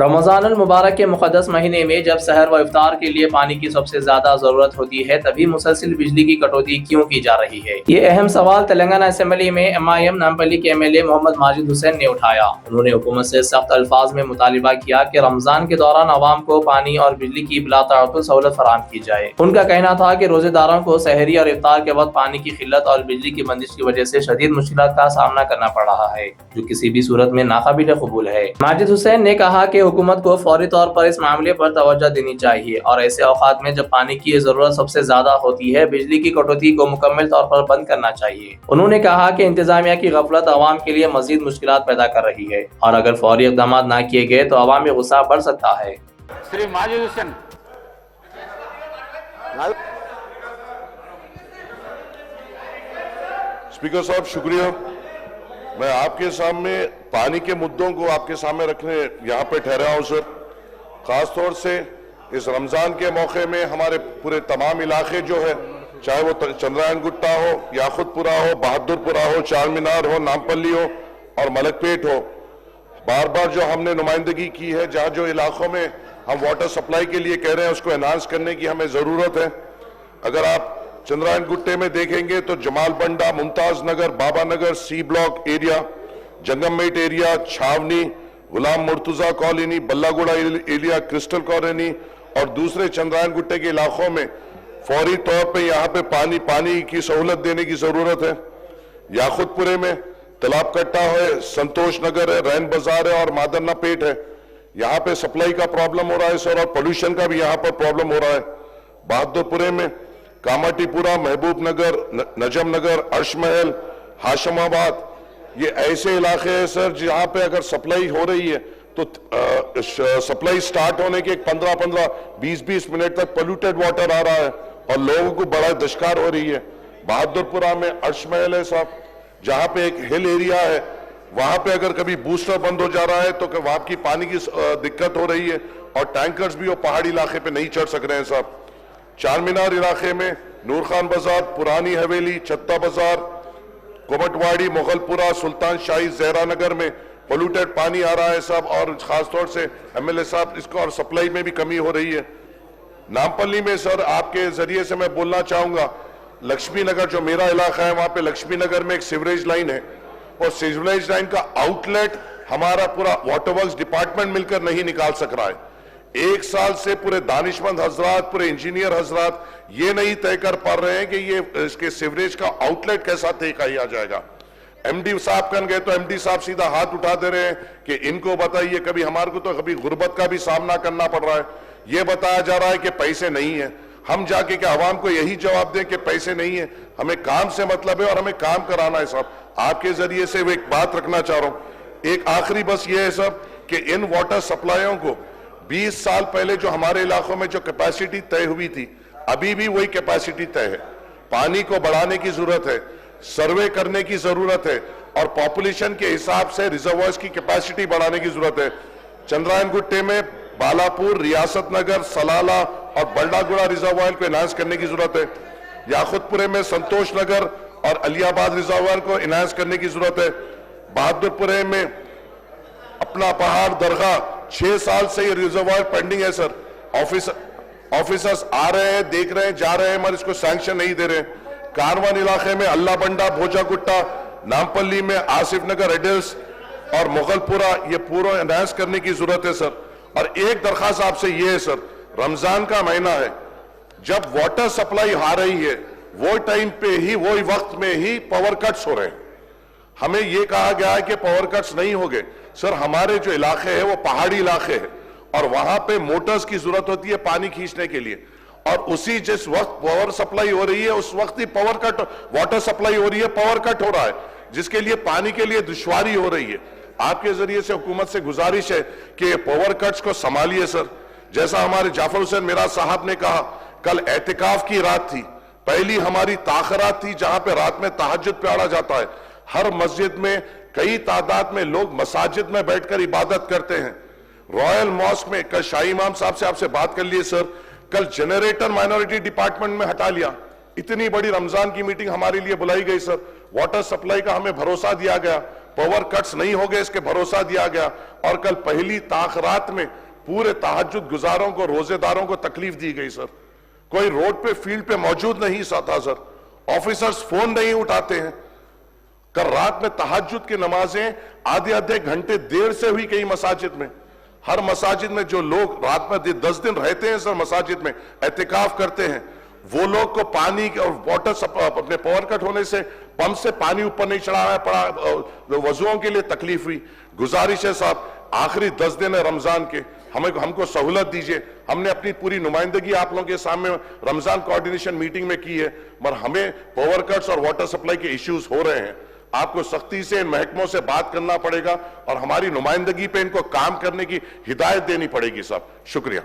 رمضان المبارک کے مقدس مہینے میں جب سحر و افطار کے لیے پانی کی سب سے زیادہ ضرورت ہوتی ہے تبھی مسلسل بجلی کی کٹوتی کیوں کی جا رہی ہے؟ یہ اہم سوال تلنگانہ اسمبلی میں MIM نامپلی کے MLA محمد ماجد حسین نے اٹھایا۔ انہوں نے حکومت سے سخت الفاظ میں مطالبہ کیا کہ رمضان کے دوران عوام کو پانی اور بجلی کی بلا تعطل سہولت فراہم کی جائے۔ ان کا کہنا تھا کہ روزے داروں کو سحری اور افطار کے وقت پانی کی قلت اور بجلی کی بندش کی وجہ سے شدید مشکلات کا سامنا کرنا پڑ رہا ہے، جو کسی بھی صورت میں ناقابل قبول ہے۔ ماجد حسین نے کہا کہ حکومت کو فوری طور پر اس معاملے پر توجہ دینی چاہیے اور ایسے اوقات میں جب پانی کی ضرورت سب سے زیادہ ہوتی ہے بجلی کی کٹوتی کو مکمل طور پر بند کرنا چاہیے۔ انہوں نے کہا کہ انتظامیہ کی غفلت عوام کے لیے مزید مشکلات پیدا کر رہی ہے اور اگر فوری اقدامات نہ کیے گئے تو عوامی غصہ بڑھ سکتا ہے۔ श्री माजिद हुसैन स्पीकर साहब शुक्रिया। मैं आपके सामने पानी के मुद्दों को आपके सामने रखने यहाँ पे ठहरा हूँ सर। खास तौर से इस रमज़ान के मौके में हमारे पूरे तमाम इलाके जो है, चाहे वो चंद्रायन गुट्टा हो, याखुतपुरा हो, बहादुरपुरा हो, चार मीनार हो, नामपल्ली हो और मलकपेट हो, बार बार जो हमने नुमाइंदगी की है, जहाँ जो इलाकों में हम वाटर सप्लाई के लिए कह रहे हैं उसको एनहांस करने की हमें ज़रूरत है। अगर आप चंद्रायन गुट्टे में देखेंगे तो Jamal Banda, Mumtaz Nagar, Baba Nagar, C block area, Jangammet area, Chhavni, Ghulam Murtuza colony, Ballaguda area, crystal colony और दूसरे चंद्रायन गुट्टे के इलाकों में फौरी तौर पे यहाँ पे पानी की सहूलत देने की ज़रूरत है। याखुतपुरे में तालाब कट्टा है, संतोष नगर है, रैन बाजार है और मादन्ना पेट है। यहाँ पे सप्लाई का प्रॉब्लम हो रहा है सर और पोल्यूशन का भी यहाँ पर प्रॉब्लम हो रहा है। बहादुरपुरे में कामाटीपुरा, महबूब नगर, नजम नगर, अर्शमहल, हाशमाबाद, ये ऐसे इलाके हैं सर जहाँ पे अगर सप्लाई हो रही है तो सप्लाई स्टार्ट होने के 15-15, 20-20 मिनट तक पोल्यूटेड वाटर आ रहा है और लोगों को बड़ा दशकार हो रही है। बहादुरपुरा में अर्शमहल है साहब, जहाँ पे एक हिल एरिया है, वहाँ पे अगर कभी बूस्टर बंद हो जा रहा है तो वहाँ की पानी की दिक्कत हो रही है और टैंकर्स भी वो पहाड़ी इलाके पे नहीं चढ़ सक रहे हैं साहब। चार मीनार इलाके में नूर खान बाजार, पुरानी हवेली, छत्ता बाजार, कोमटवाड़ी, मुगलपुरा, सुल्तान शाही, जहरा नगर में पोल्यूटेड पानी आ रहा है साहब और खासतौर से MLA साहब इसको और सप्लाई में भी कमी हो रही है। नामपल्ली में सर आपके जरिए से मैं बोलना चाहूँगा, लक्ष्मी नगर जो मेरा इलाका है वहाँ पे लक्ष्मी नगर में एक सीवरेज लाइन है और सीवरेज लाइन का आउटलेट हमारा पूरा वाटर वर्क्स डिपार्टमेंट मिलकर नहीं निकाल सक रहा है। एक साल से पूरे दानिशमंद हजरात, पूरे इंजीनियर हजरात ये नहीं तय कर पा रहे हैं कि ये इसके सीवरेज का आउटलेट कैसा तय किया जाएगा। MD साहब कन गए तो MD साहब सीधा हाथ उठा दे रहे हैं कि इनको बताइए। कभी हमारे को तो कभी गुर्बत का भी सामना करना पड़ रहा है, ये बताया जा रहा है कि पैसे नहीं है। हम जाके कि आवाम को यही जवाब दें कि पैसे नहीं है, हमें काम से मतलब है और हमें काम कराना है साहब। आपके जरिए से वो एक बात रखना चाह रहा हूँ, एक आखिरी बस ये है साहब कि इन वाटर सप्लाइयों को 20 साल पहले जो हमारे इलाकों में जो कैपेसिटी तय हुई थी अभी भी वही कैपेसिटी तय है। पानी को बढ़ाने की जरूरत है, सर्वे करने की जरूरत है और पॉपुलेशन के हिसाब से रिजर्वायर्स की कैपेसिटी बढ़ाने की जरूरत है। चंद्रायन गुट्टे में बालापुर, रियासत नगर, सलाला और बल्डागुड़ा रिजर्वायर को एनहांस करने की जरूरत है। याखुतपुरे में संतोष नगर और अलियाबाद रिजर्वायर को एनहांस करने की जरूरत है। बहादुरपुरे में अपना पहाड़ दरगाह 6 साल से ये रिजर्वायर पेंडिंग है सर। ऑफिसर्स आ रहे हैं, देख रहे हैं, जा रहे हैं मगर इसको सैंक्शन नहीं दे रहे। कारवान इलाके में अल्लाह बंडा, भोजा गुट्टा, नामपल्ली में आसिफ नगर, एडल्स और मुगलपुरा ये पूरा एनहांस करने की जरूरत है सर। और एक दरखास्त आपसे ये है सर, रमजान का महीना है, जब वाटर सप्लाई आ रही है वो टाइम पे ही, वो वक्त में ही पावर कट्स हो रहे हैं। हमें ये कहा गया है कि पावर कट्स नहीं हो गए सर। हमारे जो इलाके हैं वो पहाड़ी इलाके हैं और वहां पे मोटर्स की जरूरत होती है पानी खींचने के लिए और उसी जिस वक्त पावर सप्लाई हो रही है उस वक्त ही पावर कट, वाटर सप्लाई हो रही है, पावर कट हो रहा है, जिसके लिए पानी के लिए दुश्वारी हो रही है। आपके जरिए से हुकूमत से गुजारिश है कि पावर कट्स को संभालिए सर। जैसा हमारे जाफर हुसैन मिराज साहब ने कहा, कल एहतिकाफ की रात थी, पहली हमारी ताखरात थी जहां पे रात में तहज्जुद पढ़ा जाता है। हर मस्जिद में कई तादाद में लोग मसाजिद में बैठकर इबादत करते हैं। रॉयल मॉस्क में कल शाही इमाम साहब से आपसे बात कर लिए सर, कल जनरेटर माइनॉरिटी डिपार्टमेंट में हटा लिया। इतनी बड़ी रमजान की मीटिंग हमारे लिए बुलाई गई सर, वाटर सप्लाई का हमें भरोसा दिया गया, पावर कट्स नहीं होंगे इसके भरोसा दिया गया, और कल पहली ताखरात में पूरे तहज्जुद गुजारों को, रोजेदारों को तकलीफ दी गई सर। कोई रोड पे फील्ड पे मौजूद नहीं था सर, ऑफिसर्स फोन नहीं उठाते हैं। कल रात में तहज्जुद की नमाजें आधे घंटे देर से हुई कई मसाजिद में। हर मसाजिद में जो लोग रात में 10 दिन रहते हैं सर मसाजिद में, एहतिकाफ करते हैं, वो लोग को पानी और वाटर अपने पावर कट होने से पंप से पानी ऊपर नहीं चढ़ाना पड़ा, वजुओं के लिए तकलीफ हुई। गुजारिश है साहब, आखिरी 10 दिन है रमजान के, हमको सहूलत दीजिए। हमने अपनी पूरी नुमाइंदगी आप लोगों के सामने रमजान कोऑर्डिनेशन मीटिंग में की है, मगर हमें पावर कट्स और वाटर सप्लाई के इश्यूज हो रहे हैं। आपको सख्ती से इन महकमों से बात करना पड़ेगा और हमारी नुमाइंदगी पे इनको काम करने की हिदायत देनी पड़ेगी साहब। शुक्रिया।